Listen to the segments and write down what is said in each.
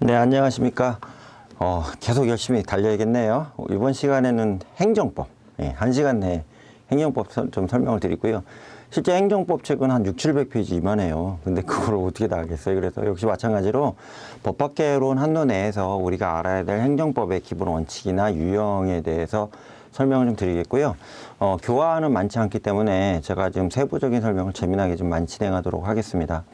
네, 안녕하십니까. 계속 열심히 달려야겠네요. 이번 시간에는 행정법, 1시간 내에 행정법 좀 설명을 드리고요. 실제 행정법 책은 한 600~700페이지 이만해요. 근데 그걸 어떻게 다 하겠어요. 그래서 역시 마찬가지로 법학개론 한도 내에서 우리가 알아야 될 행정법의 기본 원칙이나 유형에 대해서 설명을 좀 드리겠고요. 교화는 많지 않기 때문에 제가 지금 세부적인 설명을 재미나게 좀 많이 진행하도록 하겠습니다.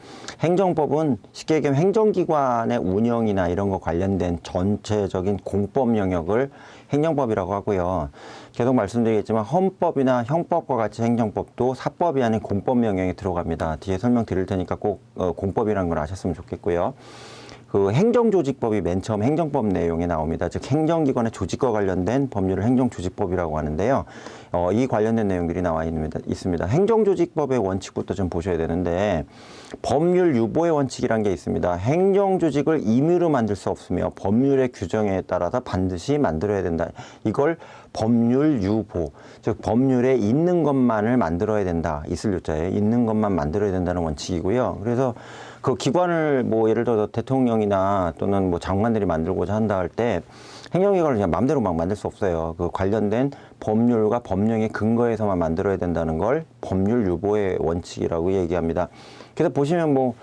행정법은 쉽게 얘기하면 행정기관의 운영이나 이런 거 관련된 전체적인 공법 영역을 행정법이라고 하고요. 계속 말씀드리겠지만 헌법이나 형법과 같이 행정법도 사법이 아닌 공법 영역에 들어갑니다. 뒤에 설명드릴 테니까 꼭 공법이라는 걸 아셨으면 좋겠고요. 그 행정조직법이 맨 처음 행정법 내용에 나옵니다. 즉 행정기관의 조직과 관련된 법률을 행정조직법이라고 하는데요. 이 관련된 내용들이 나와 있습니다. 행정조직법의 원칙부터 좀 보셔야 되는데 법률 유보의 원칙이라는 게 있습니다. 행정조직을 임의로 만들 수 없으며 법률의 규정에 따라서 반드시 만들어야 된다. 이걸 법률 유보, 즉 법률에 있는 것만을 만들어야 된다. 있을 유자에 있는 것만 만들어야 된다는 원칙이고요. 그래서 그 기관을 뭐 예를 들어 대통령이나 또는 뭐 장관들이 만들고자 한다 할 때 행정기관을 그냥 마음대로 막 만들 수 없어요. 그 관련된 법률과 법령의 근거에서만 만들어야 된다는 걸 법률 유보의 원칙이라고 얘기합니다. 그래서 보시면 뭐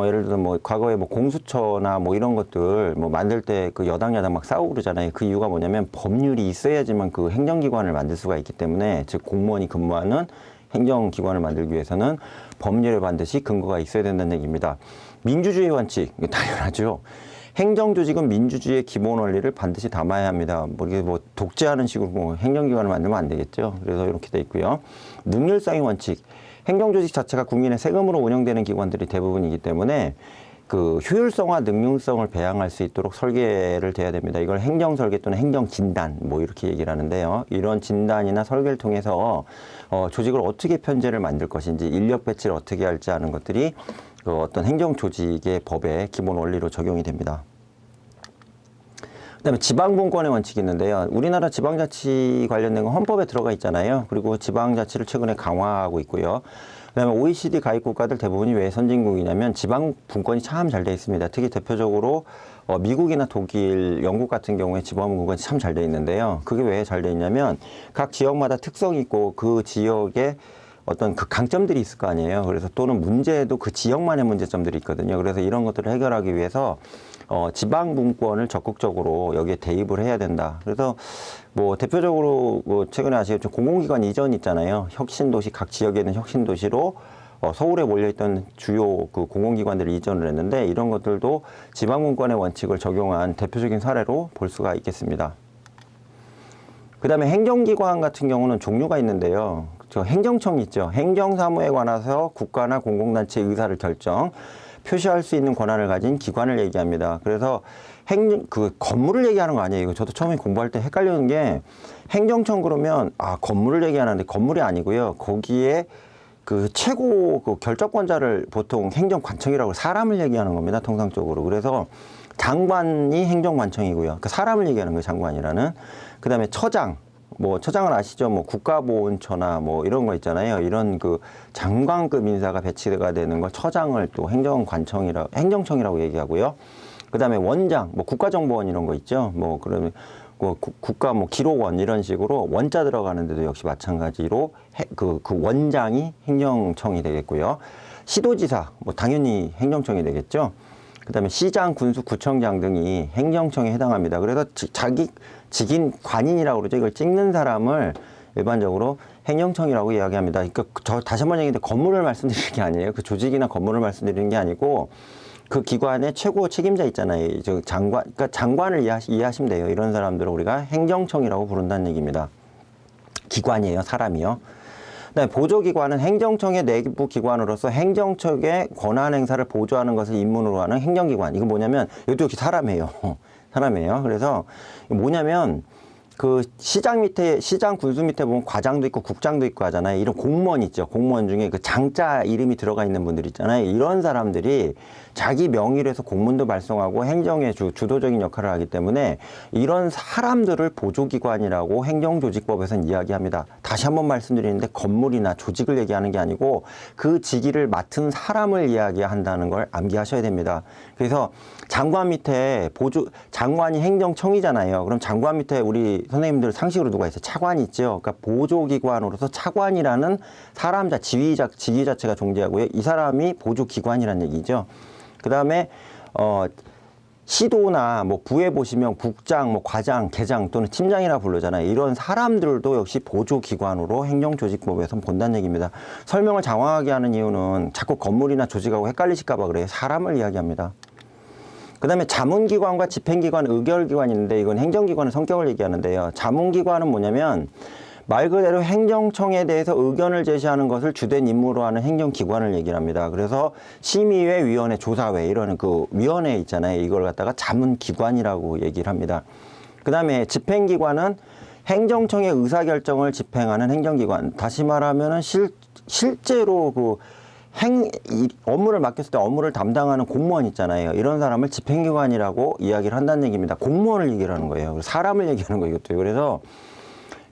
예를 들어 뭐 과거에 뭐 공수처나 뭐 이런 것들 뭐 만들 때 그 여당 야당 막 싸우고 그러잖아요. 그 이유가 뭐냐면 법률이 있어야지만 그 행정기관을 만들 수가 있기 때문에, 즉 공무원이 근무하는 행정기관을 만들기 위해서는 법률에 반드시 근거가 있어야 된다는 얘기입니다. 민주주의 원칙, 당연하죠. 행정조직은 민주주의의 기본 원리를 반드시 담아야 합니다. 뭐 이게 뭐 독재하는 식으로 뭐 행정기관을 만들면 안 되겠죠. 그래서 이렇게 돼 있고요. 능률성의 원칙, 행정조직 자체가 국민의 세금으로 운영되는 기관들이 대부분이기 때문에 그 효율성과 능률성을 배양할 수 있도록 설계를 돼야 됩니다. 이걸 행정설계 또는 행정진단 뭐 이렇게 얘기를 하는데요. 이런 진단이나 설계를 통해서 조직을 어떻게 편제를 만들 것인지, 인력 배치를 어떻게 할지 하는 것들이 그 어떤 행정조직의 법의 기본 원리로 적용이 됩니다. 그다음에 지방분권의 원칙이 있는데요. 우리나라 지방자치 관련된 건 헌법에 들어가 있잖아요. 그리고 지방자치를 최근에 강화하고 있고요. 그다음에 OECD 가입 국가들 대부분이 왜 선진국이냐면 지방분권이 참 잘 돼 있습니다. 특히 대표적으로 미국이나 독일, 영국 같은 경우에 지방분권이 참 잘 돼 있는데요. 그게 왜 잘 돼 있냐면 각 지역마다 특성이 있고 그 지역에 어떤 그 강점들이 있을 거 아니에요. 그래서 또는 문제도 그 지역만의 문제점들이 있거든요. 그래서 이런 것들을 해결하기 위해서 지방분권을 적극적으로 여기에 대입을 해야 된다. 그래서 뭐 대표적으로 뭐 최근에 아시겠죠. 공공기관 이전 있잖아요. 혁신도시, 각 지역에 있는 혁신도시로 서울에 몰려있던 주요 그 공공기관들을 이전을 했는데, 이런 것들도 지방분권의 원칙을 적용한 대표적인 사례로 볼 수가 있겠습니다. 그 다음에 행정기관 같은 경우는 종류가 있는데요. 저 행정청이 있죠. 행정사무에 관해서 국가나 공공단체의 의사를 결정, 표시할 수 있는 권한을 가진 기관을 얘기합니다. 그래서 그 건물을 얘기하는 거 아니에요. 저도 처음에 공부할 때 헷갈리는 게, 행정청 그러면 건물을 얘기하는데 건물이 아니고요. 거기에 그 최고 그 결정권자를 보통 행정관청이라고 사람을 얘기하는 겁니다. 통상적으로. 그래서 장관이 행정관청이고요. 그 사람을 얘기하는 거예요. 장관이라는. 그 다음에 처장. 뭐 처장을 아시죠? 뭐 국가보훈처나 뭐 이런 거 있잖아요. 이런 그 장관급 인사가 배치가 되는 걸 처장을 또 행정청이라고 얘기하고요. 그다음에 원장, 뭐 국가정보원 이런 거 있죠. 뭐 그러면 국가 뭐 기록원 이런 식으로 원자 들어가는데도 역시 마찬가지로 그 원장이 행정청이 되겠고요. 시도지사 뭐 당연히 행정청이 되겠죠. 그다음에 시장, 군수, 구청장 등이 행정청에 해당합니다. 그래서 자기 직인 관인이라고 그러죠. 이걸 찍는 사람을 일반적으로 행정청이라고 이야기합니다. 그러니까 저 다시 한번 얘기인데 건물을 말씀드리는 게 아니에요. 그 조직이나 건물을 말씀드리는 게 아니고 그 기관의 최고 책임자 있잖아요. 저 장관, 그러니까 장관을 이해하시면 돼요. 이런 사람들을 우리가 행정청이라고 부른다는 얘기입니다. 기관이에요, 사람이요. 그다음에 보조기관은 행정청의 내부 기관으로서 행정청의 권한 행사를 보조하는 것을 임문으로 하는 행정기관. 이거 뭐냐면 이것도 역시 사람이에요. 사람이에요. 그래서 뭐냐면 그 시장 군수 밑에 보면 과장도 있고 국장도 있고 하잖아요. 이런 공무원 있죠. 공무원 중에 그 장자 이름이 들어가 있는 분들 있잖아요. 이런 사람들이 자기 명의로 해서 공문도 발송하고 행정의 주도적인 역할을 하기 때문에 이런 사람들을 보조기관이라고 행정조직법에서는 이야기합니다. 다시 한번 말씀드리는데 건물이나 조직을 얘기하는 게 아니고 그 직위를 맡은 사람을 이야기한다는 걸 암기하셔야 됩니다. 그래서 장관 밑에 장관이 행정청이잖아요. 그럼 장관 밑에 우리 선생님들 상식으로 누가 있어요? 차관이 있죠. 그러니까 보조기관으로서 차관이라는 사람 직위 자체가 존재하고요. 이 사람이 보조기관이라는 얘기죠. 그 다음에 시도나 뭐 부에 보시면 국장, 뭐 과장, 계장 또는 팀장이라 부르잖아요. 이런 사람들도 역시 보조기관으로 행정조직법에서 본다는 얘기입니다. 설명을 장황하게 하는 이유는 자꾸 건물이나 조직하고 헷갈리실까 봐 그래요. 사람을 이야기합니다. 그 다음에 자문기관과 집행기관, 의결기관이 있는데 이건 행정기관의 성격을 얘기하는데요. 자문기관은 뭐냐면 말 그대로 행정청에 대해서 의견을 제시하는 것을 주된 임무로 하는 행정기관을 얘기를 합니다. 그래서 심의회, 위원회, 조사회 이런 그 위원회 있잖아요. 이걸 갖다가 자문기관이라고 얘기를 합니다. 그 다음에 집행기관은 행정청의 의사결정을 집행하는 행정기관. 다시 말하면은 실제로 그 업무를 맡겼을 때 업무를 담당하는 공무원 있잖아요. 이런 사람을 집행기관이라고 이야기를 한다는 얘기입니다. 공무원을 얘기를 하는 거예요. 사람을 얘기하는 거예요. 이것도. 그래서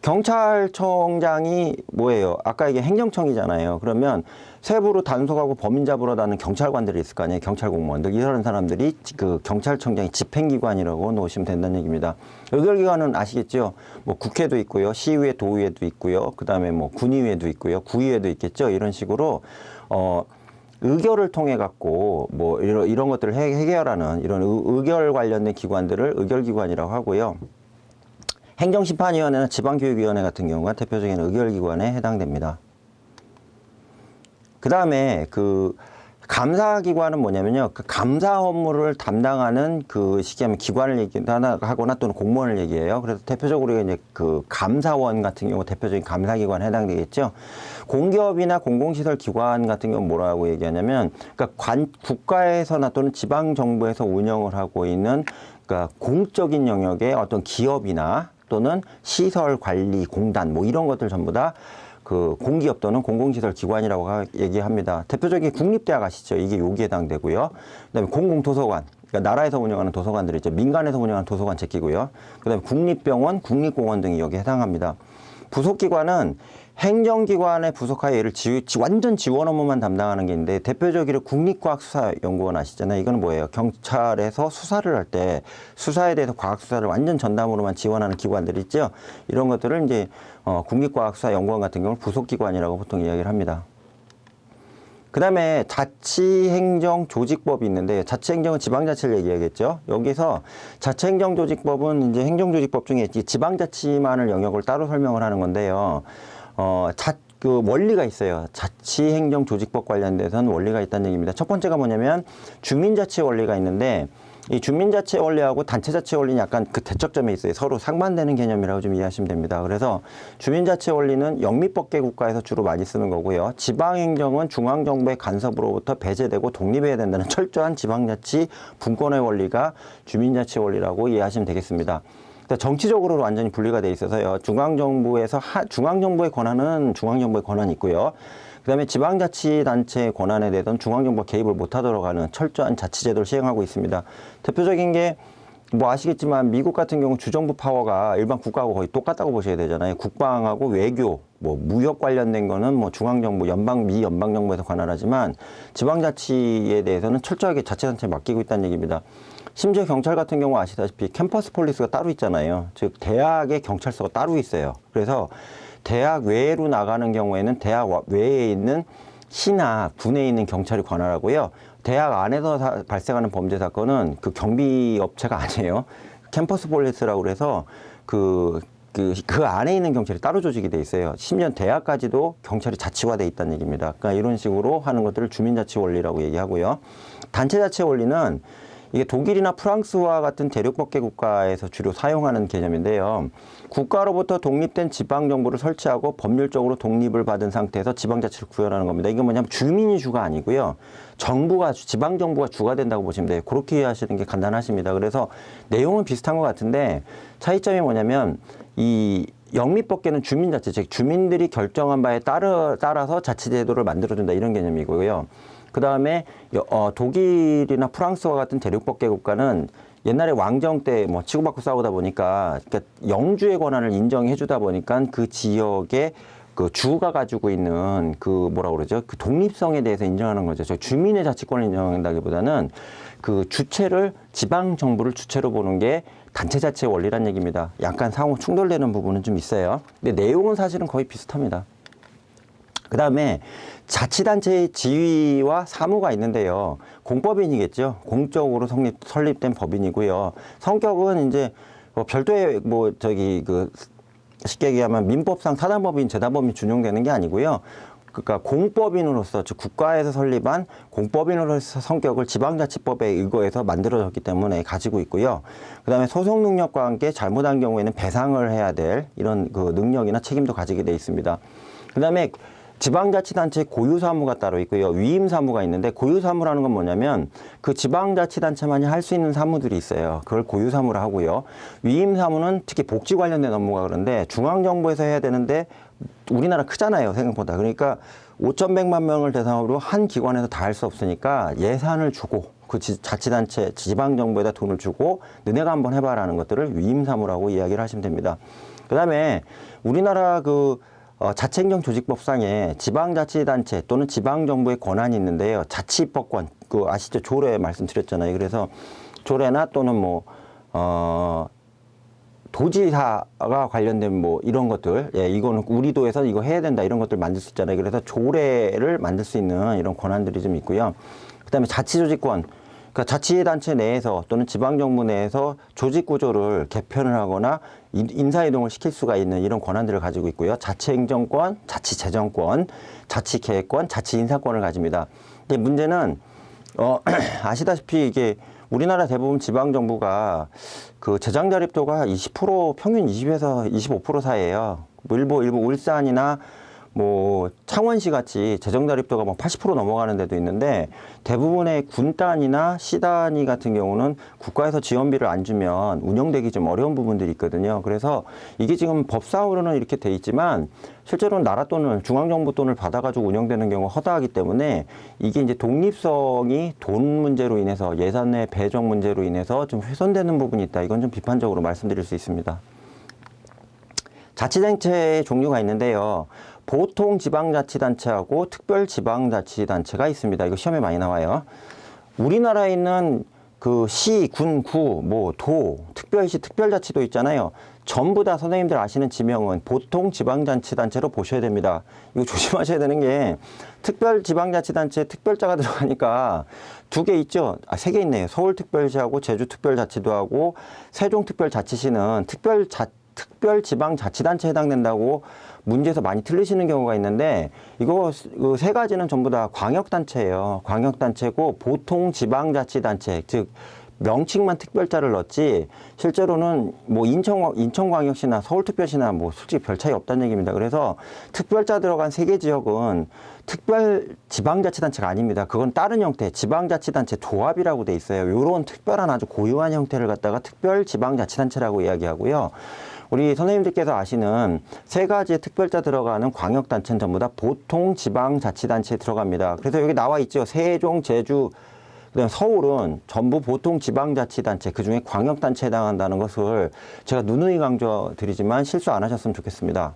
경찰청장이 뭐예요? 아까 이게 행정청이잖아요. 그러면 세부로 단속하고 범인 잡으러 다니는 경찰관들이 있을 거 아니에요. 경찰 공무원들. 이런 사람들이 그 경찰청장이 집행기관이라고 놓으시면 된다는 얘기입니다. 의결기관은 아시겠죠? 뭐 국회도 있고요. 시의회, 도의회도 있고요. 그 다음에 뭐 군의회도 있고요. 구의회도 있겠죠. 이런 식으로 의결을 통해 갖고 뭐 이런 것들을 해결하는 이런 의결 관련된 기관들을 의결기관이라고 하고요. 행정심판위원회나 지방교육위원회 같은 경우가 대표적인 의결기관에 해당됩니다. 그 다음에 그 감사기관은 뭐냐면요. 그 감사 업무를 담당하는 그 시기하면 기관을 얘기하거나 또는 공무원을 얘기해요. 그래서 대표적으로 이제 그 감사원 같은 경우 대표적인 감사기관에 해당되겠죠. 공기업이나 공공시설 기관 같은 경우 뭐라고 얘기하냐면 그러니까 국가에서나 또는 지방정부에서 운영을 하고 있는 그러니까 공적인 영역의 어떤 기업이나 또는 시설관리공단 뭐 이런 것들 전부 다 그 공기업 또는 공공시설 기관이라고 얘기합니다. 대표적인 국립대학 아시죠? 이게 여기에 해당되고요. 그다음에 공공도서관, 그러니까 나라에서 운영하는 도서관들 있죠. 민간에서 운영하는 도서관 제끼고요. 그다음에 국립병원, 국립공원 등이 여기에 해당합니다. 부속기관은 행정기관의 부속하에 얘를 완전 지원 업무만 담당하는 게 있는데 대표적으로 국립과학수사연구원 아시잖아요. 이건 뭐예요? 경찰에서 수사를 할 때 수사에 대해서 과학수사를 완전 전담으로만 지원하는 기관들이 있죠. 이런 것들을 이제 국립과학수사연구원 같은 경우는 부속기관이라고 보통 이야기를 합니다. 그 다음에 자치행정조직법이 있는데 자치행정은 지방자치를 얘기하겠죠. 여기서 자치행정조직법은 이제 행정조직법 중에 지방자치만을 영역을 따로 설명을 하는 건데요. 그 원리가 있어요. 자치행정조직법 관련돼서는 원리가 있다는 얘기입니다. 첫 번째가 뭐냐면 주민자치 원리가 있는데 이 주민자치 원리하고 단체자치 원리는 약간 그 대척점에 있어요. 서로 상반되는 개념이라고 좀 이해하시면 됩니다. 그래서 주민자치 원리는 영미법계 국가에서 주로 많이 쓰는 거고요. 지방행정은 중앙정부의 간섭으로부터 배제되고 독립해야 된다는 철저한 지방자치 분권의 원리가 주민자치 원리라고 이해하시면 되겠습니다. 정치적으로 완전히 분리가 돼 있어서요. 중앙정부의 권한은 중앙정부의 권한이 있고요. 그다음에 지방자치단체의 권한에 대해서는 중앙정부가 개입을 못하도록 하는 철저한 자치제도를 시행하고 있습니다. 대표적인 게 뭐 아시겠지만 미국 같은 경우 주정부 파워가 일반 국가하고 거의 똑같다고 보셔야 되잖아요. 국방하고 외교, 뭐 무역 관련된 거는 뭐 중앙정부, 미 연방정부에서 관할하지만 지방자치에 대해서는 철저하게 자치단체에 맡기고 있다는 얘기입니다. 심지어 경찰 같은 경우 아시다시피 캠퍼스 폴리스가 따로 있잖아요. 즉 대학의 경찰서가 따로 있어요. 그래서 대학 외로 나가는 경우에는 대학 외에 있는 시나 군에 있는 경찰이 관할하고요. 대학 안에서 발생하는 범죄 사건은 그 경비 업체가 아니에요. 캠퍼스 폴리스라고 그래서 그 안에 있는 경찰이 따로 조직이 돼 있어요. 심지어 대학까지도 경찰이 자치화돼 있다는 얘기입니다. 그러니까 이런 식으로 하는 것들을 주민자치 원리라고 얘기하고요. 단체자치 원리는 이게 독일이나 프랑스와 같은 대륙법계 국가에서 주로 사용하는 개념인데요. 국가로부터 독립된 지방정부를 설치하고 법률적으로 독립을 받은 상태에서 지방자치를 구현하는 겁니다. 이게 뭐냐면 주민이 주가 아니고요. 지방정부가 주가 된다고 보시면 돼요. 그렇게 이해하시는 게 간단하십니다. 그래서 내용은 비슷한 것 같은데 차이점이 뭐냐면 이 영미법계는 주민자치, 즉 주민들이 결정한 바에 따라서 자치제도를 만들어준다 이런 개념이고요. 그 다음에 독일이나 프랑스와 같은 대륙법계 국가는 옛날에 왕정 때 뭐 치고받고 싸우다 보니까 그러니까 영주의 권한을 인정해 주다 보니까 그 지역에 그 주가 가지고 있는 그 뭐라 그러죠? 그 독립성에 대해서 인정하는 거죠. 저 주민의 자치권을 인정한다기보다는 그 주체를 지방 정부를 주체로 보는 게 단체 자치의 원리란 얘기입니다. 약간 상호 충돌되는 부분은 좀 있어요. 근데 내용은 사실은 거의 비슷합니다. 그 다음에 자치단체의 지위와 사무가 있는데요. 공법인이겠죠. 공적으로 설립된 법인이고요. 성격은 이제 별도의 쉽게 얘기하면 민법상 사단법인, 재단법인 준용되는 게 아니고요. 그러니까 공법인으로서, 즉 국가에서 설립한 공법인으로서 성격을 지방자치법에 의거해서 만들어졌기 때문에 가지고 있고요. 그다음에 소송 능력과 함께 잘못한 경우에는 배상을 해야 될 이런 그 능력이나 책임도 가지게 돼 있습니다. 그다음에 지방자치단체 고유사무가 따로 있고요. 위임사무가 있는데 고유사무라는 건 뭐냐면 그 지방자치단체만이 할 수 있는 사무들이 있어요. 그걸 고유사무라 하고요. 위임사무는 특히 복지 관련된 업무가 그런데 중앙정부에서 해야 되는데 우리나라 크잖아요. 생각보다. 그러니까 5,100만 명을 대상으로 한 기관에서 다 할 수 없으니까 예산을 주고 그 자치단체, 지방정부에다 돈을 주고 너네가 한번 해봐라는 것들을 위임사무라고 이야기를 하시면 됩니다. 그 다음에 우리나라 자치행정 조직법상에 지방자치단체 또는 지방정부의 권한이 있는데요. 자치입법권, 아시죠? 조례 말씀드렸잖아요. 그래서 조례나 또는 도지사가 관련된 이런 것들, 예, 이거는 우리 도에서 이거 해야 된다 이런 것들 만들 수 있잖아요. 그래서 조례를 만들 수 있는 이런 권한들이 좀 있고요. 그 다음에 자치조직권, 그러니까 자치단체 내에서 또는 지방정부 내에서 조직구조를 개편을 하거나 인사이동을 시킬 수가 있는 이런 권한들을 가지고 있고요. 자치행정권, 자치재정권, 자치계획권, 자치인사권을 가집니다. 근데 문제는 아시다시피 이게 우리나라 대부분 지방정부가 그 재정자립도가 20% 평균 20에서 25% 사이에요. 일부 울산이나 창원시 같이 재정자립도가 80% 넘어가는 데도 있는데 대부분의 군단위나 시단위 같은 경우는 국가에서 지원비를 안 주면 운영되기 좀 어려운 부분들이 있거든요. 그래서 이게 지금 법상으로는 이렇게 돼 있지만 실제로는 나라 돈을, 중앙정부 돈을 받아가지고 운영되는 경우가 허다하기 때문에 이게 이제 독립성이 돈 문제로 인해서 예산의 배정 문제로 인해서 좀 훼손되는 부분이 있다. 이건 좀 비판적으로 말씀드릴 수 있습니다. 자치단체의 종류가 있는데요. 보통 지방자치단체하고 특별지방자치단체가 있습니다. 이거 시험에 많이 나와요. 우리나라에 있는 그 시, 군, 구, 도, 특별시, 특별자치도 있잖아요. 전부 다 선생님들 아시는 지명은 보통 지방자치단체로 보셔야 됩니다. 이거 조심하셔야 되는 게 특별지방자치단체에 특별자가 들어가니까 두 개 있죠. 세 개 있네요. 서울특별시하고 제주특별자치도 하고 세종특별자치시는 특별지방자치단체에 해당된다고 문제에서 많이 틀리시는 경우가 있는데 이거 세 가지는 전부 다 광역단체예요. 광역단체고 보통 지방자치단체, 즉 명칭만 특별자를 넣었지 실제로는 인천광역시나 서울특별시나 솔직히 별 차이 없다는 얘기입니다. 그래서 특별자 들어간 세 개 지역은 특별지방자치단체가 아닙니다. 그건 다른 형태, 지방자치단체 조합이라고 돼 있어요. 이런 특별한 아주 고유한 형태를 갖다가 특별지방자치단체라고 이야기하고요. 우리 선생님들께서 아시는 세 가지의 특별자 들어가는 광역단체는 전부 다 보통 지방자치단체에 들어갑니다. 그래서 여기 나와 있죠. 세종, 제주, 그다음에 서울은 전부 보통 지방자치단체, 그중에 광역단체에 해당한다는 것을 제가 누누이 강조드리지만 실수 안 하셨으면 좋겠습니다.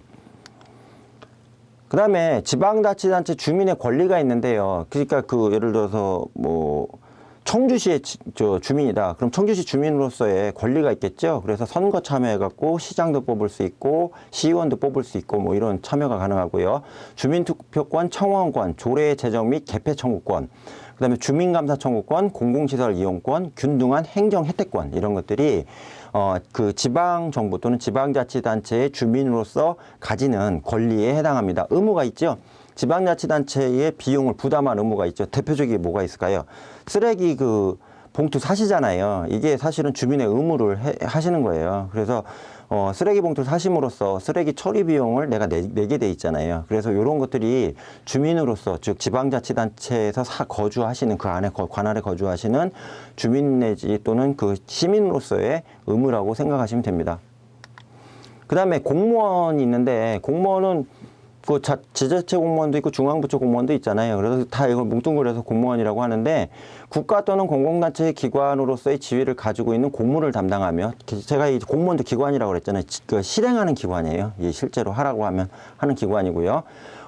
그 다음에 지방자치단체 주민의 권리가 있는데요. 그러니까 예를 들어서 청주시의 주민이다. 그럼 청주시 주민으로서의 권리가 있겠죠. 그래서 선거 참여해갖고 시장도 뽑을 수 있고 시의원도 뽑을 수 있고 이런 참여가 가능하고요. 주민투표권, 청원권, 조례 제정 및 개폐 청구권, 그다음에 주민감사 청구권, 공공시설 이용권, 균등한 행정 혜택권 이런 것들이 그 지방정부 또는 지방자치단체의 주민으로서 가지는 권리에 해당합니다. 의무가 있죠. 지방자치단체의 비용을 부담할 의무가 있죠. 대표적인 뭐가 있을까요? 쓰레기 봉투 사시잖아요. 이게 사실은 주민의 의무를 하시는 거예요. 그래서 쓰레기 봉투를 사심으로써 쓰레기 처리 비용을 내가 내게 돼 있잖아요. 그래서 이런 것들이 주민으로서, 즉 지방자치단체에서 거주하시는 그 안에 관할에 거주하시는 주민 내지 또는 그 시민으로서의 의무라고 생각하시면 됩니다. 그 다음에 공무원이 있는데 공무원은 그 지자체 공무원도 있고 중앙부처 공무원도 있잖아요. 그래서 다 이걸 뭉뚱그려서 공무원이라고 하는데 국가 또는 공공단체 기관으로서의 지위를 가지고 있는 공무를 담당하며 제가 이 공무원도 기관이라고 그랬잖아요. 그 실행하는 기관이에요. 이 실제로 하라고 하면 하는 기관이고요.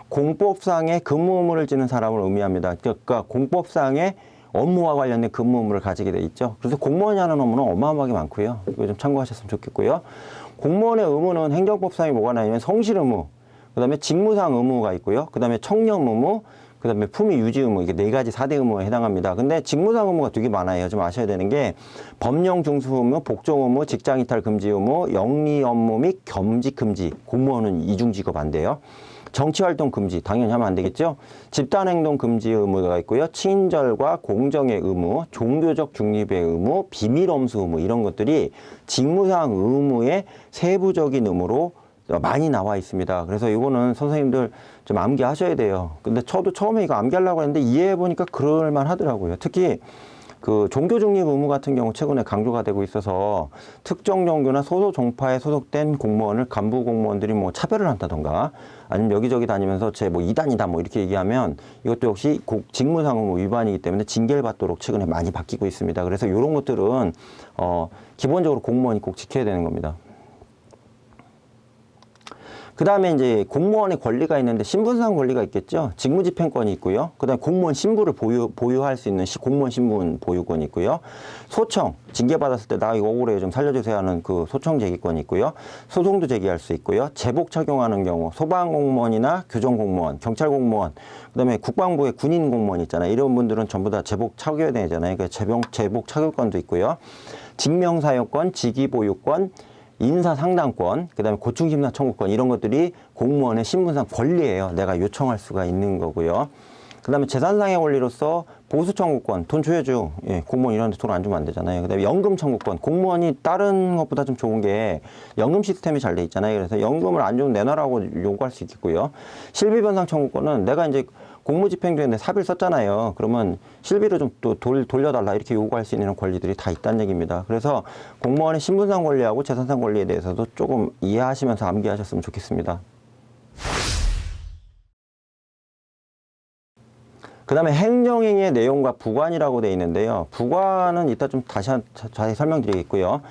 공법상의 근무 의무를 지는 사람을 의미합니다. 그러니까 공법상의 업무와 관련된 근무 의무를 가지게 돼 있죠. 그래서 공무원이 하는 업무는 어마어마하게 많고요. 이거 좀 참고하셨으면 좋겠고요. 공무원의 의무는 행정법상에 뭐가 나냐면 성실 의무, 그 다음에 직무상 의무가 있고요. 그 다음에 청렴 의무, 그 다음에 품위 유지 의무, 이게 4가지 4대 의무에 해당합니다. 근데 직무상 의무가 되게 많아요. 좀 아셔야 되는 게 법령 중수 의무, 복종 의무, 직장 이탈 금지 의무, 영리 업무 및 겸직 금지. 공무원은 이중직업 안 돼요. 정치활동 금지, 당연히 하면 안 되겠죠. 집단행동 금지 의무가 있고요. 친절과 공정의 의무, 종교적 중립의 의무, 비밀엄수 의무 이런 것들이 직무상 의무의 세부적인 의무로 많이 나와 있습니다. 그래서 이거는 선생님들 좀 암기하셔야 돼요. 근데 저도 처음에 이거 암기하려고 했는데 이해해보니까 그럴만 하더라고요. 특히 그 종교 중립 의무 같은 경우 최근에 강조가 되고 있어서 특정 종교나 소속 종파에 소속된 공무원을 간부 공무원들이 뭐 차별을 한다던가 아니면 여기저기 다니면서 제 뭐 이단이다 뭐 이렇게 얘기하면 이것도 역시 직무상 의무 위반이기 때문에 징계를 받도록 최근에 많이 바뀌고 있습니다. 그래서 이런 것들은 기본적으로 공무원이 꼭 지켜야 되는 겁니다. 그 다음에 이제 공무원의 권리가 있는데 신분상 권리가 있겠죠. 직무집행권이 있고요. 그 다음에 공무원 신분을 보유할 수 있는 공무원 신분 보유권이 있고요. 소청, 징계받았을 때 나 이거 억울해 좀 살려주세요 하는 그 소청 제기권이 있고요. 소송도 제기할 수 있고요. 제복 착용하는 경우 소방공무원이나 교정공무원, 경찰공무원, 그 다음에 국방부의 군인 공무원 있잖아요. 이런 분들은 전부 다 제복 착용해야 되잖아요. 그러니까 제복 착용권도 있고요. 직명사용권, 직위보유권, 인사상담권, 그 다음에 고충심사 청구권 이런 것들이 공무원의 신분상 권리예요. 내가 요청할 수가 있는 거고요. 그 다음에 재산상의 권리로서 보수청구권, 돈 줘야죠. 예, 공무원 이런 데 돈 안 주면 안 되잖아요. 그 다음에 연금 청구권, 공무원이 다른 것보다 좀 좋은 게 연금 시스템이 잘 돼 있잖아요. 그래서 연금을 안 주면 내놔라고 요구할 수 있겠고요. 실비변상 청구권은 내가 이제 공무집행조인데 사비를 썼잖아요. 그러면 실비를 좀 또 돌려달라 이렇게 요구할 수 있는 권리들이 다 있다는 얘기입니다. 그래서 공무원의 신분상 권리하고 재산상 권리에 대해서도 조금 이해하시면서 암기하셨으면 좋겠습니다. 그 다음에 행정행위의 내용과 부관이라고 되어 있는데요. 부관은 이따 좀 다시 자세히 설명드리겠고요.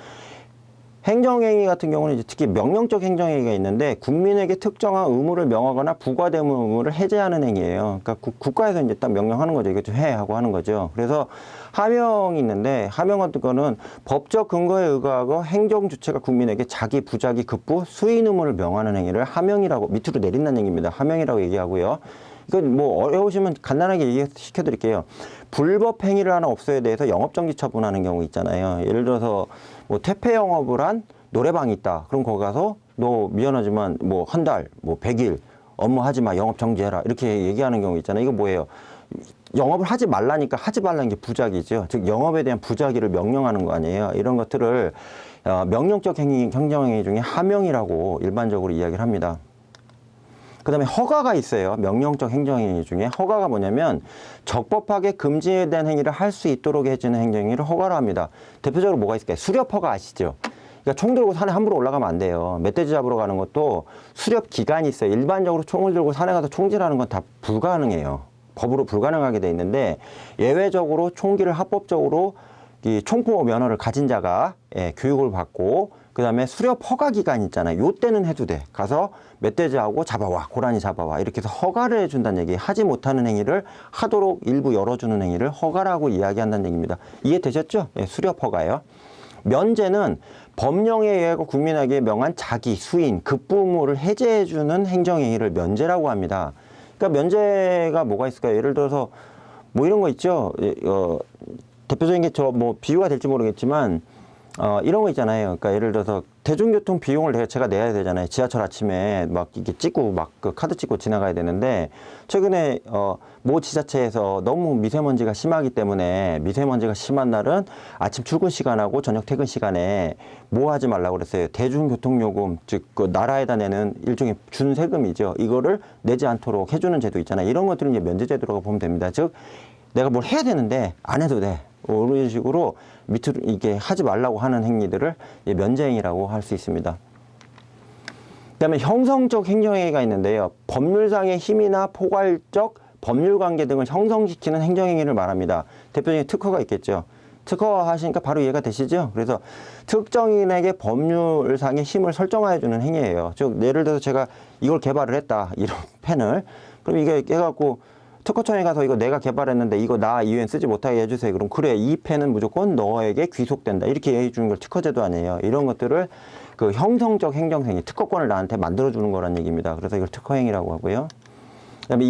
행정행위 같은 경우는 이제 특히 명령적 행정행위가 있는데 국민에게 특정한 의무를 명하거나 부과되는 의무를 해제하는 행위예요. 그러니까 국가에서 이제 딱 명령하는 거죠. 이거 좀 해 하고 하는 거죠. 그래서 하명이 있는데 하명 같은 거는 법적 근거에 의거하고 행정 주체가 국민에게 자기 부자기 급부 수인 의무를 명하는 행위를 하명이라고 밑으로 내린다는 얘기입니다. 하명이라고 얘기하고요. 이건 뭐 어려우시면 간단하게 얘기시켜 드릴게요. 불법 행위를 하나 업소에 대해서 영업정지 처분하는 경우 있잖아요. 예를 들어서 뭐 퇴폐 영업을 한 노래방이 있다. 그럼 거기 가서 너 미안하지만 뭐 한 달, 뭐 100일 업무하지 마, 영업 정지해라. 이렇게 얘기하는 경우 있잖아요. 이거 뭐예요? 영업을 하지 말라니까 하지 말라는 게 부작위죠. 즉 영업에 대한 부작위를 명령하는 거 아니에요. 이런 것들을 명령적 행위, 행정행위 중에 하명이라고 일반적으로 이야기를 합니다. 그 다음에 허가가 있어요. 명령적 행정행위 중에 허가가 뭐냐면 적법하게 금지에 대한 행위를 할 수 있도록 해주는 행정행위를 허가로 합니다. 대표적으로 뭐가 있을까요? 수렵 허가 아시죠? 그러니까 총 들고 산에 함부로 올라가면 안 돼요. 멧돼지 잡으러 가는 것도 수렵 기간이 있어요. 일반적으로 총을 들고 산에 가서 총질하는 건 다 불가능해요. 법으로 불가능하게 돼 있는데 예외적으로 총기를 합법적으로 이 총포 면허를 가진 자가 교육을 받고 그 다음에 수렵 허가 기간 있잖아요. 요때는 해도 돼. 가서 멧돼지하고 잡아와, 고라니 잡아와 이렇게 해서 허가를 해준다는 얘기. 하지 못하는 행위를 하도록 일부 열어주는 행위를 허가라고 이야기한다는 얘기입니다. 이해되셨죠? 수렵 허가예요. 면제는 법령에 의하고 국민에게 명한 자기, 수인, 급부 의무를 해제해주는 행정행위를 면제라고 합니다. 그러니까 면제가 뭐가 있을까요? 예를 들어서 뭐 이런 거 있죠. 대표적인 게 저 뭐 비유가 될지 모르겠지만 이런 거 있잖아요. 그러니까 예를 들어서 대중교통 비용을 제가 내야 되잖아요. 지하철 아침에 막 이렇게 찍고 막 그 카드 찍고 지나가야 되는데 최근에 모 지자체에서 너무 미세먼지가 심하기 때문에 미세먼지가 심한 날은 아침 출근 시간하고 저녁 퇴근 시간에 뭐 하지 말라고 그랬어요. 대중교통요금 즉 그 나라에다 내는 일종의 준세금이죠. 이거를 내지 않도록 해주는 제도 있잖아요. 이런 것들은 이제 면제제도라고 보면 됩니다. 즉 내가 뭘 해야 되는데 안 해도 돼. 이런 식으로 밑으로 이게 하지 말라고 하는 행위들을 면제행위라고 할 수 있습니다. 그다음에 형성적 행정행위가 있는데요. 법률상의 힘이나 포괄적 법률 관계 등을 형성시키는 행정행위를 말합니다. 대표적인 특허가 있겠죠. 특허 하시니까 바로 이해가 되시죠? 그래서 특정인에게 법률상의 힘을 설정하여 주는 행위예요. 즉 예를 들어서 제가 이걸 개발을 했다. 이런 펜을. 그럼 이게 해갖고 특허청에 가서 이거 내가 개발했는데 이거 나 이외엔 쓰지 못하게 해주세요. 그럼 그래, 이 펜은 무조건 너에게 귀속된다. 이렇게 해주는 걸 특허제도 아니에요. 이런 것들을 그 형성적 행정행위, 특허권을 나한테 만들어주는 거란 얘기입니다. 그래서 이걸 특허행위라고 하고요. 그다음에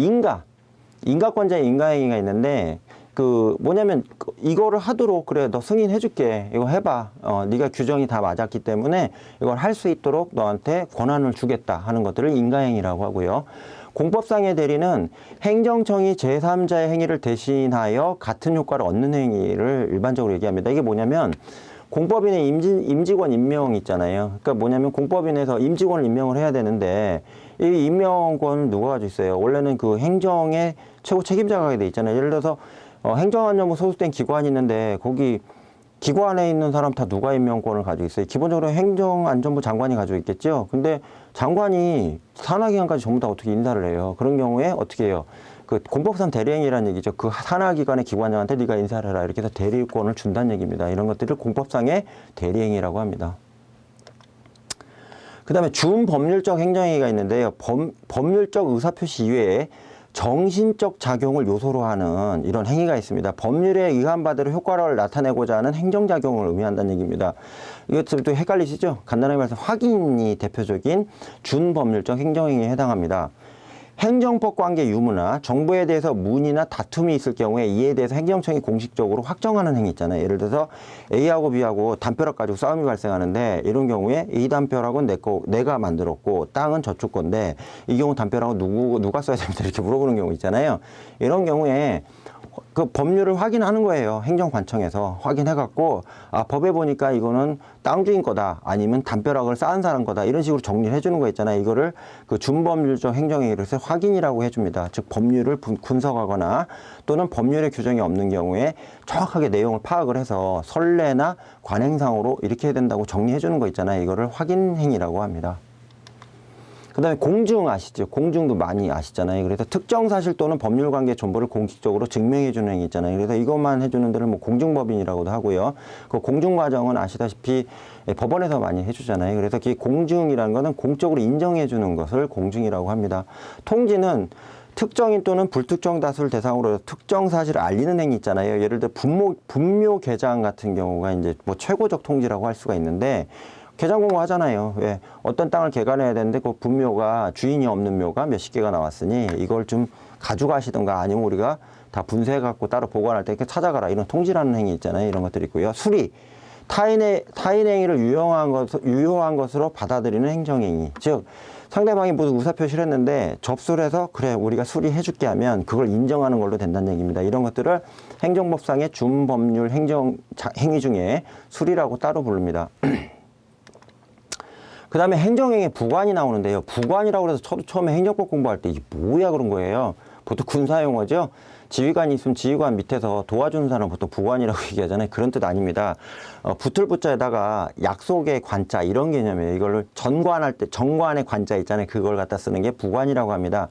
인가권자의 인가행위가 있는데 그 뭐냐면 이거를 하도록 그래 너 승인해줄게, 이거 해봐, 네가 규정이 다 맞았기 때문에 이걸 할 수 있도록 너한테 권한을 주겠다 하는 것들을 인가행위라고 하고요. 공법상의 대리는 행정청이 제3자의 행위를 대신하여 같은 효과를 얻는 행위를 일반적으로 얘기합니다. 이게 뭐냐면 공법인의 임직원 임명 있잖아요. 그러니까 뭐냐면 공법인에서 임직원을 임명을 해야 되는데 이 임명권을 누가 가지고 있어요? 원래는 그 행정의 최고 책임자가 하게 돼 있잖아요. 예를 들어서 행정안전부 소속된 기관이 있는데 거기 기관에 있는 사람 다 누가 임명권을 가지고 있어요? 기본적으로 행정안전부 장관이 가지고 있겠죠. 근데 장관이 산하기관까지 전부 다 어떻게 인사를 해요? 그런 경우에 어떻게 해요? 그 공법상 대리행위라는 얘기죠. 그 산하기관의 기관장한테 네가 인사를 해라, 이렇게 해서 대리권을 준다는 얘기입니다. 이런 것들을 공법상의 대리행위라고 합니다. 그 다음에 준법률적 행정행위가 있는데요. 법률적 의사표시 이외에 정신적 작용을 요소로 하는 이런 행위가 있습니다. 법률에 의한 바대로 효과를 나타내고자 하는 행정작용을 의미한다는 얘기입니다. 이것도 헷갈리시죠? 간단하게 말해서 확인이 대표적인 준법률적 행정행위에 해당합니다. 행정법 관계 유무나 정보에 대해서 문의나 다툼이 있을 경우에 이에 대해서 행정청이 공식적으로 확정하는 행위 있잖아요. 예를 들어서 A하고 B하고 담벼락 가지고 싸움이 발생하는데 이런 경우에 이 담벼락은 내가 만들었고 땅은 저쪽 건데 이 경우 담벼락은 누가 써야 됩니다, 이렇게 물어보는 경우 있잖아요. 이런 경우에 그 법률을 확인하는 거예요. 행정관청에서 확인해갖고 법에 보니까 이거는 땅 주인 거다, 아니면 담벼락을 쌓은 사람 거다, 이런 식으로 정리를 해주는 거 있잖아요. 이거를 그 준법률적 행정행위로 해서 확인이라고 해줍니다. 즉 법률을 분석하거나 또는 법률의 규정이 없는 경우에 정확하게 내용을 파악을 해서 선례나 관행상으로 이렇게 해야 된다고 정리해주는 거 있잖아요. 이거를 확인행위라고 합니다. 그 다음에 공증 아시죠? 공증도 많이 아시잖아요. 그래서 특정 사실 또는 법률관계 정보를 공식적으로 증명해주는 행위 있잖아요. 그래서 이것만 해주는 데를 뭐 공증법인이라고도 하고요. 그 공증 과정은 아시다시피 법원에서 많이 해주잖아요. 그래서 이 공증이라는 것은 공적으로 인정해주는 것을 공증이라고 합니다. 통지는 특정인 또는 불특정 다수를 대상으로 특정 사실을 알리는 행위 있잖아요. 예를 들어 분묘 개장 같은 경우가 이제 뭐 최고적 통지라고 할 수가 있는데, 개장 공고하잖아요. 왜? 어떤 땅을 개간해야 되는데 그 분묘가, 주인이 없는 묘가 몇십 개가 나왔으니 이걸 좀 가져가시던가 아니면 우리가 다 분쇄해갖고 따로 보관할 때 이렇게 찾아가라, 이런 통지라는 행위 있잖아요. 이런 것들이 있고요. 수리, 타인 행위를 유효한 것으로 받아들이는 행정행위. 즉 상대방이 무슨 의사표시를 했는데 접수를 해서 그래 우리가 수리해줄게 하면 그걸 인정하는 걸로 된다는 얘기입니다. 이런 것들을 행정법상의 준법률 행위 중에 수리라고 따로 부릅니다. 그 다음에 행정행위 부관이 나오는데요. 부관이라고 해서 저도 처음에 행정법 공부할 때 이게 뭐야 그런 거예요. 보통 군사용어죠. 지휘관이 있으면 지휘관 밑에서 도와주는 사람 보통 부관이라고 얘기하잖아요. 그런 뜻 아닙니다. 붙을 붙자에다가 약속의 관자 이런 개념이에요. 이걸 전관할 때 정관의 관자 있잖아요. 그걸 갖다 쓰는 게 부관이라고 합니다.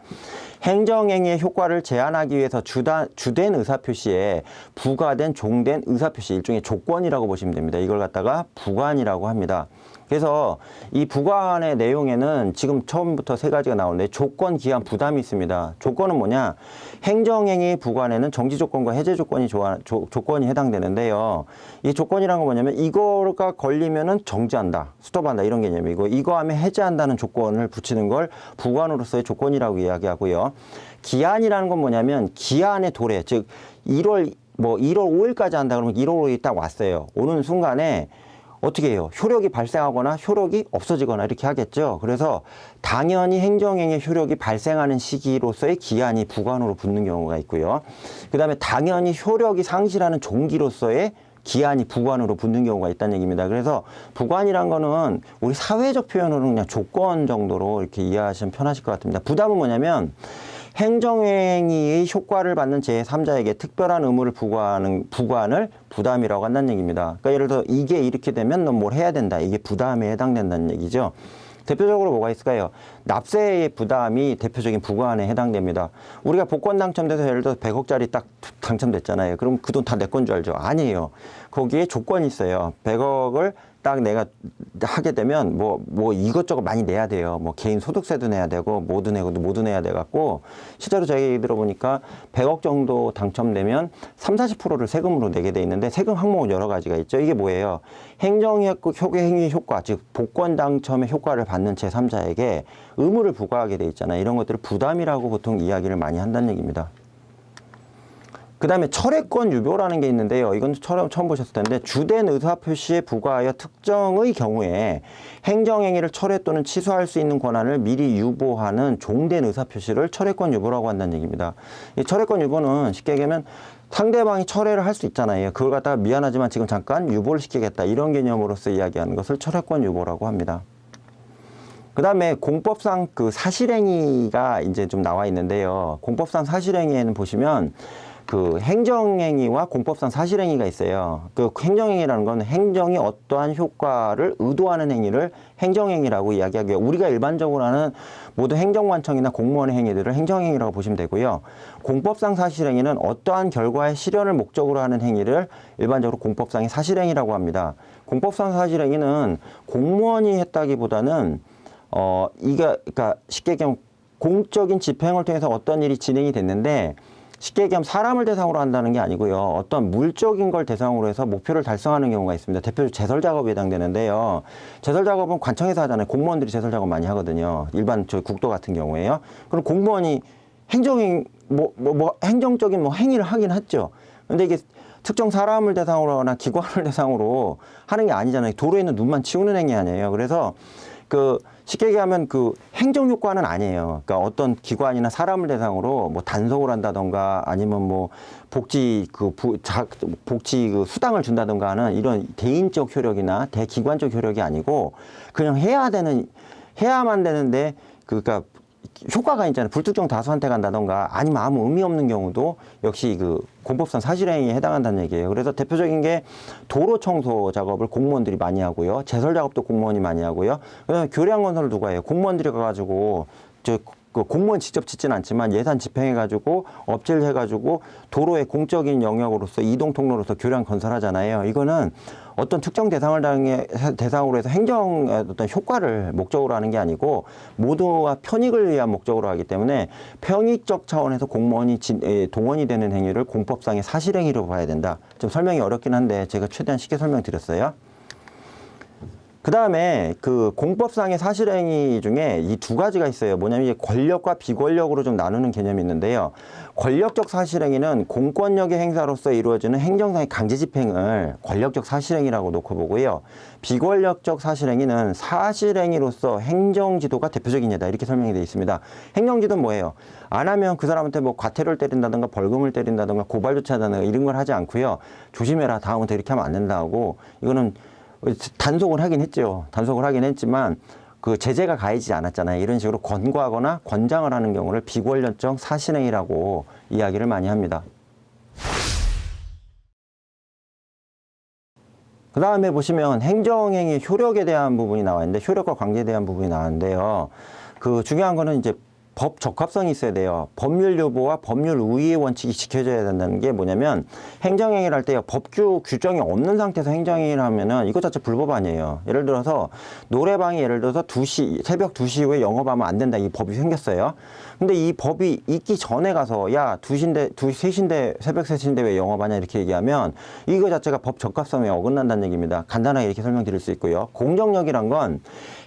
행정행위의 효과를 제한하기 위해서 주된 의사표시에 부과된 종된 의사표시, 일종의 조건이라고 보시면 됩니다. 이걸 갖다가 부관이라고 합니다. 그래서 이 부관의 내용에는 지금 처음부터 세 가지가 나오는데 조건, 기한, 부담이 있습니다. 조건은 뭐냐? 행정행위 부관에는 정지조건과 해제조건이 조건이 해당되는데요. 이 조건이란 건 뭐냐면 이거가 걸리면은 정지한다, 스톱한다, 이런 개념이고, 이거 하면 해제한다는 조건을 붙이는 걸 부관으로서의 조건이라고 이야기하고요. 기한이라는 건 뭐냐면 기한의 도래, 즉 1월 5일까지 한다 그러면 1월 5일이 딱 왔어요. 오는 순간에 어떻게 해요? 효력이 발생하거나 효력이 없어지거나 이렇게 하겠죠. 그래서 당연히 행정행위의 효력이 발생하는 시기로서의 기한이 부관으로 붙는 경우가 있고요. 그 다음에 당연히 효력이 상실하는 종기로서의 기한이 부관으로 붙는 경우가 있다는 얘기입니다. 그래서 부관이란 거는 우리 사회적 표현으로는 그냥 조건 정도로 이렇게 이해하시면 편하실 것 같습니다. 부담은 뭐냐면 행정행위의 효과를 받는 제3자에게 특별한 의무를 부과하는 부관을 부담이라고 한다는 얘기입니다. 그러니까 예를 들어 이게 이렇게 되면 넌 뭘 해야 된다. 이게 부담에 해당된다는 얘기죠. 대표적으로 뭐가 있을까요? 납세의 부담이 대표적인 부과안에 해당됩니다. 우리가 복권 당첨돼서 예를 들어 100억짜리 딱 당첨됐잖아요. 그럼 그 돈 다 내 건 줄 알죠? 아니에요. 거기에 조건이 있어요. 100억을 딱 내가 하게 되면 뭐 이것저것 많이 내야 돼요. 뭐 개인 소득세도 내야 되고 모두 내야 돼 갖고 실제로 저희 얘기 들어보니까 100억 정도 당첨되면 30~40%를 세금으로 내게 돼 있는데 세금 항목은 여러 가지가 있죠. 이게 뭐예요? 행정행위 효과, 즉 복권 당첨의 효과를 받는 제3자에게 의무를 부과하게 돼 있잖아요. 이런 것들을 부담이라고 보통 이야기를 많이 한다는 얘기입니다. 그 다음에 철회권 유보라는 게 있는데요. 이건 처음 보셨을 텐데 주된 의사표시에 부과하여 특정의 경우에 행정행위를 철회 또는 취소할 수 있는 권한을 미리 유보하는 종된 의사표시를 철회권 유보라고 한다는 얘기입니다. 이 철회권 유보는 쉽게 얘기하면 상대방이 철회를 할 수 있잖아요. 그걸 갖다가 미안하지만 지금 잠깐 유보를 시키겠다. 이런 개념으로서 이야기하는 것을 철회권 유보라고 합니다. 그 다음에 공법상 그 사실행위가 이제 좀 나와 있는데요. 공법상 사실행위에는 보시면 그 행정행위와 공법상 사실행위가 있어요. 그 행정행위라는 건 행정이 어떠한 효과를 의도하는 행위를 행정행위라고 이야기하고요. 우리가 일반적으로 하는 모든 행정관청이나 공무원의 행위들을 행정행위라고 보시면 되고요. 공법상 사실행위는 어떠한 결과의 실현을 목적으로 하는 행위를 일반적으로 공법상의 사실행위라고 합니다. 공법상 사실행위는 공무원이 했다기보다는 그러니까 쉽게 얘기하면 공적인 집행을 통해서 어떤 일이 진행이 됐는데 쉽게 얘기하면 사람을 대상으로 한다는 게 아니고요. 어떤 물적인 걸 대상으로 해서 목표를 달성하는 경우가 있습니다. 대표적으로 제설 작업에 해당되는데요. 제설 작업은 관청에서 하잖아요. 공무원들이 제설 작업 많이 하거든요. 일반 저희 국도 같은 경우에요. 그럼 공무원이 행정적인 행위를 하긴 하죠. 근데 이게 특정 사람을 대상으로 하거나 기관을 대상으로 하는 게 아니잖아요. 도로에 있는 눈만 치우는 행위 아니에요. 그래서 쉽게 얘기하면 행정 효과는 아니에요. 그러니까 어떤 기관이나 사람을 대상으로 뭐 단속을 한다던가 아니면 뭐 복지 수당을 준다던가 하는 이런 대인적 효력이나 대기관적 효력이 아니고 그냥 해야만 되는데 그러니까 효과가 있잖아요. 불특정 다수한테 간다던가 아니면 아무 의미 없는 경우도 역시 공법상 사실행위에 해당한다는 얘기예요. 그래서 대표적인 게 도로 청소 작업을 공무원들이 많이 하고요. 제설 작업도 공무원이 많이 하고요. 그다음에 교량 건설을 누가 해요? 공무원들이 가가지고 공무원 직접 짓진 않지만 예산 집행해가지고 업체를 해가지고 도로의 공적인 영역으로서 이동 통로로서 교량 건설하잖아요. 이거는 어떤 특정 대상으로 해서 행정 어떤 효과를 목적으로 하는 게 아니고 모두가 편익을 위한 목적으로 하기 때문에 편익적 차원에서 공무원이 동원이 되는 행위를 공법상의 사실행위로 봐야 된다. 좀 설명이 어렵긴 한데 제가 최대한 쉽게 설명드렸어요. 그 다음에 공법상의 사실행위 중에 이 두 가지가 있어요. 뭐냐면 이제 권력과 비권력으로 좀 나누는 개념이 있는데요. 권력적 사실행위는 공권력의 행사로서 이루어지는 행정상의 강제 집행을 권력적 사실행위라고 놓고 보고요. 비권력적 사실행위는 사실행위로서 행정지도가 대표적인 예다. 이렇게 설명이 되어 있습니다. 행정지도는 뭐예요? 안 하면 그 사람한테 뭐 과태료를 때린다든가 벌금을 때린다든가 고발 조치한다든가 이런 걸 하지 않고요. 조심해라. 다음부터 이렇게 하면 안 된다 하고 이거는 단속을 하긴 했죠. 단속을 하긴 했지만 제재가 가해지지 않았잖아요. 이런 식으로 권고하거나 권장을 하는 경우를 비권력적 사실행위라고 이야기를 많이 합니다. 그 다음에 보시면 행정행위 효력에 대한 부분이 나와 있는데 효력과 관계에 대한 부분이 나왔는데요. 중요한 거는 이제 법 적합성이 있어야 돼요. 법률 유보와 법률 우위의 원칙이 지켜져야 된다는 게 뭐냐면 행정행위를 할 때 법규 규정이 없는 상태에서 행정행위를 하면은 이것 자체 불법 아니에요. 예를 들어서 노래방이 예를 들어서 새벽 2시 이후에 영업하면 안 된다. 이 법이 생겼어요. 근데 이 법이 있기 전에 가서 야 3시인데 새벽 3시인데 왜 영업하냐 이렇게 얘기하면 이거 자체가 법 적합성에 어긋난다는 얘기입니다. 간단하게 이렇게 설명드릴 수 있고요. 공정력이란 건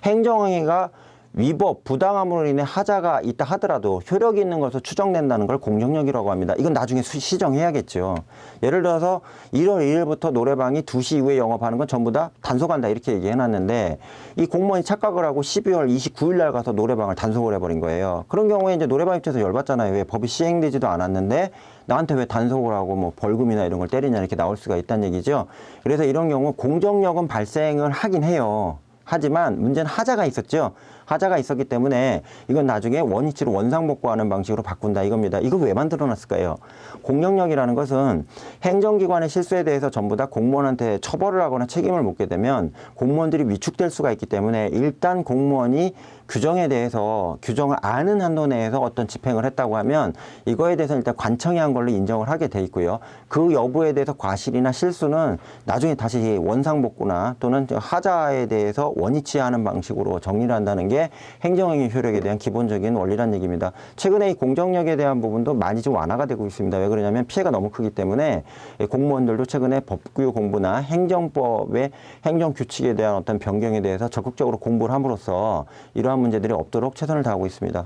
행정행위가 위법, 부당함으로 인해 하자가 있다 하더라도 효력이 있는 것으로 추정된다는 걸 공정력이라고 합니다. 이건 나중에 시정해야겠죠. 예를 들어서 1월 1일부터 노래방이 2시 이후에 영업하는 건 전부 다 단속한다 이렇게 얘기해놨는데 이 공무원이 착각을 하고 12월 29일 날 가서 노래방을 단속을 해버린 거예요. 그런 경우에 이제 노래방 입장에서 열받잖아요. 왜 법이 시행되지도 않았는데 나한테 왜 단속을 하고 뭐 벌금이나 이런 걸 때리냐 이렇게 나올 수가 있다는 얘기죠. 그래서 이런 경우 공정력은 발생을 하긴 해요. 하지만 문제는 하자가 있었죠. 하자가 있었기 때문에 이건 나중에 원위치로 원상복구하는 방식으로 바꾼다 이겁니다. 이거 왜 만들어놨을까요? 공정력이라는 것은 행정기관의 실수에 대해서 전부 다 공무원한테 처벌을 하거나 책임을 묻게 되면 공무원들이 위축될 수가 있기 때문에 일단 공무원이 규정에 대해서 규정을 아는 한도 내에서 어떤 집행을 했다고 하면 이거에 대해서 일단 관청이 한 걸로 인정을 하게 돼 있고요. 그 여부에 대해서 과실이나 실수는 나중에 다시 원상복구나 또는 하자에 대해서 원위치하는 방식으로 정리를 한다는 게 행정행위 효력에 대한 기본적인 원리란 얘기입니다. 최근에 이 공정력에 대한 부분도 많이 좀 완화가 되고 있습니다. 왜 그러냐면 피해가 너무 크기 때문에 공무원들도 최근에 법규 공부나 행정법의 행정규칙에 대한 어떤 변경에 대해서 적극적으로 공부를 함으로써 이러한 문제들이 없도록 최선을 다하고 있습니다.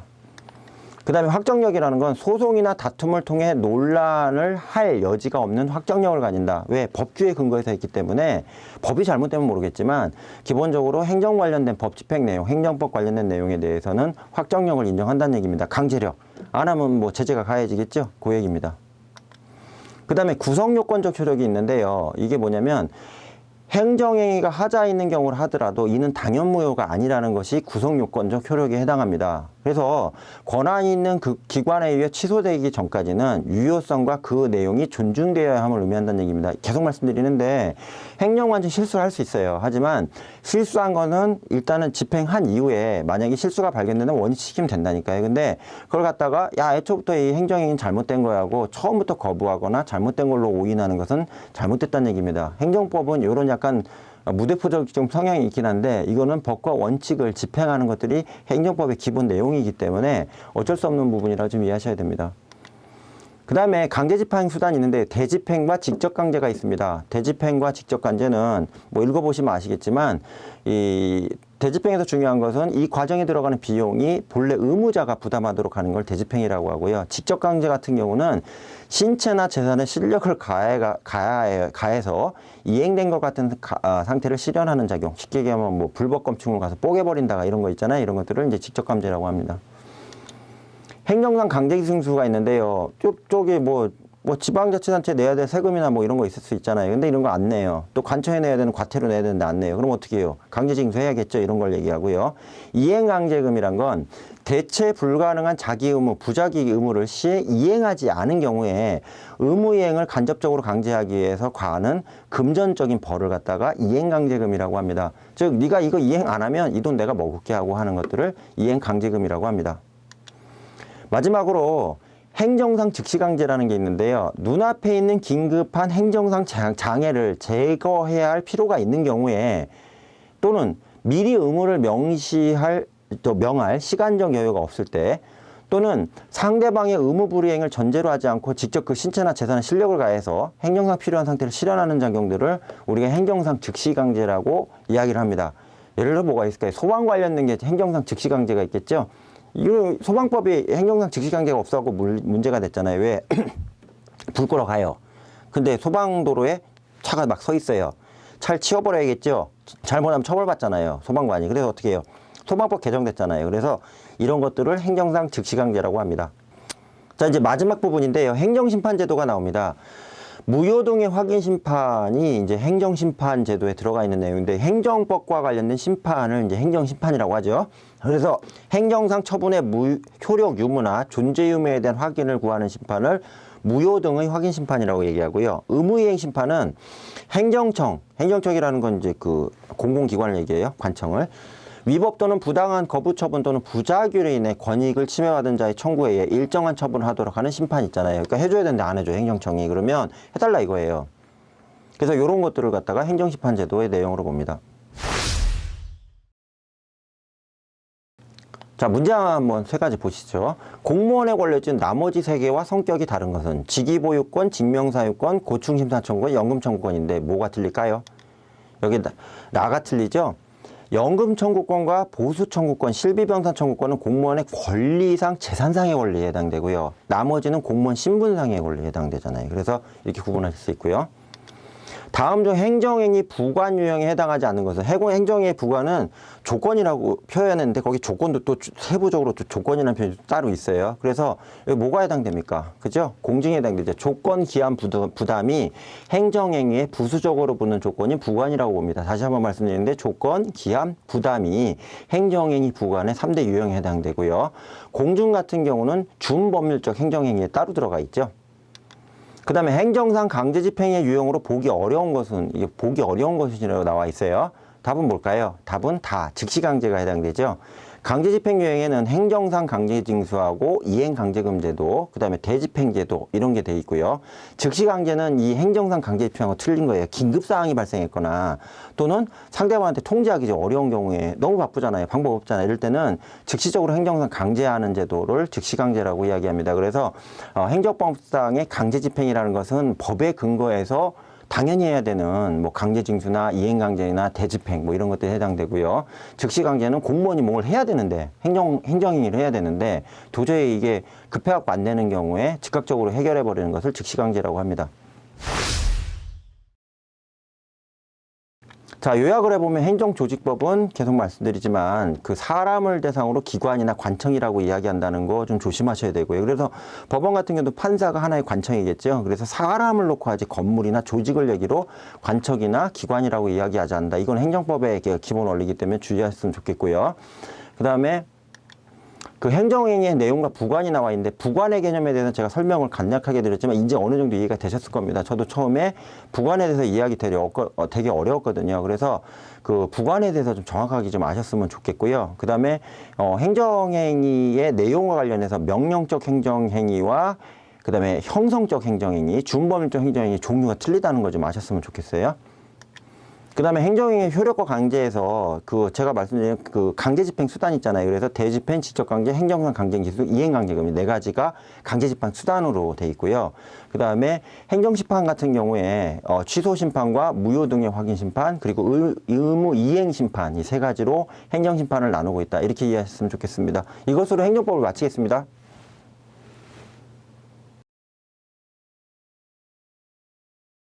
그 다음에 확정력이라는 건 소송이나 다툼을 통해 논란을 할 여지가 없는 확정력을 가진다. 왜? 법규에 근거해서 있기 때문에 법이 잘못되면 모르겠지만 기본적으로 행정 관련된 법 집행 내용, 행정법 관련된 내용에 대해서는 확정력을 인정한다는 얘기입니다. 강제력. 안 하면 뭐 제재가 가해지겠죠? 그 얘기입니다. 그 다음에 구성요건적 효력이 있는데요. 이게 뭐냐면 행정행위가 하자 있는 경우를 하더라도 이는 당연무효가 아니라는 것이 구성요건적 효력에 해당합니다. 그래서 권한이 있는 그 기관에 의해 취소되기 전까지는 유효성과 그 내용이 존중되어야 함을 의미한다는 얘기입니다. 계속 말씀드리는데 행정관청 실수를 할 수 있어요. 하지만 실수한 거는 일단은 집행한 이후에 만약에 실수가 발견되면 원위치시키면 된다니까요. 근데 그걸 갖다가 야 애초부터 이 행정행위는 잘못된 거야 하고 처음부터 거부하거나 잘못된 걸로 오인하는 것은 잘못됐다는 얘기입니다. 행정법은 이런 약간 무대포적 좀 성향이 있긴 한데 이거는 법과 원칙을 집행하는 것들이 행정법의 기본 내용이기 때문에 어쩔 수 없는 부분이라 좀 이해하셔야 됩니다. 그 다음에 강제집행 수단이 있는데 대집행과 직접강제가 있습니다. 대집행과 직접강제는 뭐 읽어보시면 아시겠지만 이 대집행에서 중요한 것은 이 과정에 들어가는 비용이 본래 의무자가 부담하도록 하는 걸 대집행이라고 하고요. 직접강제 같은 경우는 신체나 재산의 실력을 가해서 이행된 것 같은 상태를 실현하는 작용. 쉽게 얘기하면 뭐 불법검충을 가서 뽀개버린다가 이런 거 있잖아요. 이런 것들을 이제 직접강제라고 합니다. 행정상 강제징수가 있는데요. 쪽에 뭐 지방자치단체에 내야 될 세금이나 뭐 이런 거 있을 수 있잖아요. 근데 이런 거 안 내요. 또 관청에 내야 되는 과태료 내야 되는데 안 내요. 그럼 어떻게 해요? 강제징수 해야겠죠. 이런 걸 얘기하고요. 이행강제금이란 건 대체 불가능한 자기 의무, 부자기 의무를 시에 이행하지 않은 경우에 의무 이행을 간접적으로 강제하기 위해서 과하는 금전적인 벌을 갖다가 이행강제금이라고 합니다. 즉 네가 이거 이행 안 하면 이 돈 내가 먹을게 하고 하는 것들을 이행강제금이라고 합니다. 마지막으로 행정상 즉시강제라는 게 있는데요. 눈앞에 있는 긴급한 행정상 장애를 제거해야 할 필요가 있는 경우에 또는 미리 의무를 명할 시간적 여유가 없을 때 또는 상대방의 의무 불이행을 전제로 하지 않고 직접 그 신체나 재산의 실력을 가해서 행정상 필요한 상태를 실현하는 작용들을 우리가 행정상 즉시강제라고 이야기를 합니다. 예를 들어 뭐가 있을까요? 소방 관련된 게 행정상 즉시강제가 있겠죠. 이거 소방법이 행정상 즉시강제가 없어갖고 문제가 됐잖아요. 왜? 불 끄러 가요. 근데 소방도로에 차가 막 서 있어요. 차를 치워버려야겠죠. 잘못하면 처벌받잖아요. 소방관이. 그래서 어떻게 해요? 소방법 개정됐잖아요. 그래서 이런 것들을 행정상 즉시강제라고 합니다. 자, 이제 마지막 부분인데요. 행정심판제도가 나옵니다. 무효동의 확인심판이 이제 행정심판제도에 들어가 있는 내용인데 행정법과 관련된 심판을 이제 행정심판이라고 하죠. 그래서 행정상 처분의 효력 유무나 존재 유무에 대한 확인을 구하는 심판을 무효등의 확인심판이라고 얘기하고요. 의무이행심판은 행정청이라는 건 이제 그 공공기관을 얘기해요. 관청을. 위법 또는 부당한 거부 처분 또는 부작위로 인해 권익을 침해받은 자의 청구에 의해 일정한 처분을 하도록 하는 심판 있잖아요. 그러니까 해줘야 되는데 안 해줘요. 행정청이. 그러면 해달라 이거예요. 그래서 이런 것들을 갖다가 행정심판제도의 내용으로 봅니다. 자, 문제 한번 세 가지 보시죠. 공무원의 권리에 준 나머지 세 개와 성격이 다른 것은 직위보유권, 직명사유권, 고충심사청구권, 연금청구권인데 뭐가 틀릴까요? 여기 나가 틀리죠? 연금청구권과 보수청구권, 실비병사청구권은 공무원의 권리상 재산상의 권리에 해당되고요. 나머지는 공무원 신분상의 권리에 해당되잖아요. 그래서 이렇게 구분하실 수 있고요. 다음 중 행정행위 부관 유형에 해당하지 않는 것은 행정행위 부관은 조건이라고 표현했는데 거기 조건도 또 세부적으로 또 조건이라는 표현이 따로 있어요. 그래서 여기 뭐가 해당됩니까? 그죠? 공증에 해당되죠. 조건, 기한, 부담이 행정행위에 부수적으로 붙는 조건이 부관이라고 봅니다. 다시 한번 말씀드리는데 조건, 기한, 부담이 행정행위 부관의 3대 유형에 해당되고요. 공증 같은 경우는 준법률적 행정행위에 따로 들어가 있죠. 그 다음에 행정상 강제집행의 유형으로 보기 어려운 것은, 이게 보기 어려운 것이라고 나와 있어요. 답은 뭘까요? 답은 다 즉시강제가 해당되죠. 강제집행 유형에는 행정상 강제징수하고 이행강제금제도, 그 다음에 대집행제도 이런 게 돼 있고요. 즉시강제는 이 행정상 강제집행하고 틀린 거예요. 긴급사항이 발생했거나 또는 상대방한테 통제하기 좀 어려운 경우에 너무 바쁘잖아요. 방법 없잖아요. 이럴 때는 즉시적으로 행정상 강제하는 제도를 즉시강제라고 이야기합니다. 그래서 행정법상의 강제집행이라는 것은 법에 근거해서 당연히 해야 되는 뭐 강제징수나 이행강제나 대집행 뭐 이런 것들에 해당되고요. 즉시강제는 공무원이 뭘 해야 되는데 행정행위를 해야 되는데 도저히 이게 급해갖고 안 되는 경우에 즉각적으로 해결해버리는 것을 즉시강제라고 합니다. 자, 요약을 해보면 행정조직법은 계속 말씀드리지만 그 사람을 대상으로 기관이나 관청이라고 이야기한다는 거 좀 조심하셔야 되고요. 그래서 법원 같은 경우도 판사가 하나의 관청이겠죠. 그래서 사람을 놓고 하지 건물이나 조직을 얘기로 관청이나 기관이라고 이야기하지 않는다. 이건 행정법의 기본 원리이기 때문에 주의하셨으면 좋겠고요. 그 다음에 그 행정행위의 내용과 부관이 나와 있는데 부관의 개념에 대해서 제가 설명을 간략하게 드렸지만 이제 어느 정도 이해가 되셨을 겁니다. 저도 처음에 부관에 대해서 이야기 되게 어려웠거든요. 그래서 그 부관에 대해서 좀 정확하게 좀 아셨으면 좋겠고요. 그 다음에 행정행위의 내용과 관련해서 명령적 행정행위와 그 다음에 형성적 행정행위, 준법률적 행정행위 종류가 틀리다는 거 좀 아셨으면 좋겠어요. 그 다음에 행정행위 효력과 강제에서 그 제가 말씀드린 그 강제집행 수단 있잖아요. 그래서 대집행, 지적강제, 행정상 강제기수, 이행강제금 이 네 가지가 강제집행 수단으로 돼 있고요. 그 다음에 행정심판 같은 경우에 취소심판과 무효 등의 확인심판 그리고 의무 이행심판 이 세 가지로 행정심판을 나누고 있다. 이렇게 이해하셨으면 좋겠습니다. 이것으로 행정법을 마치겠습니다.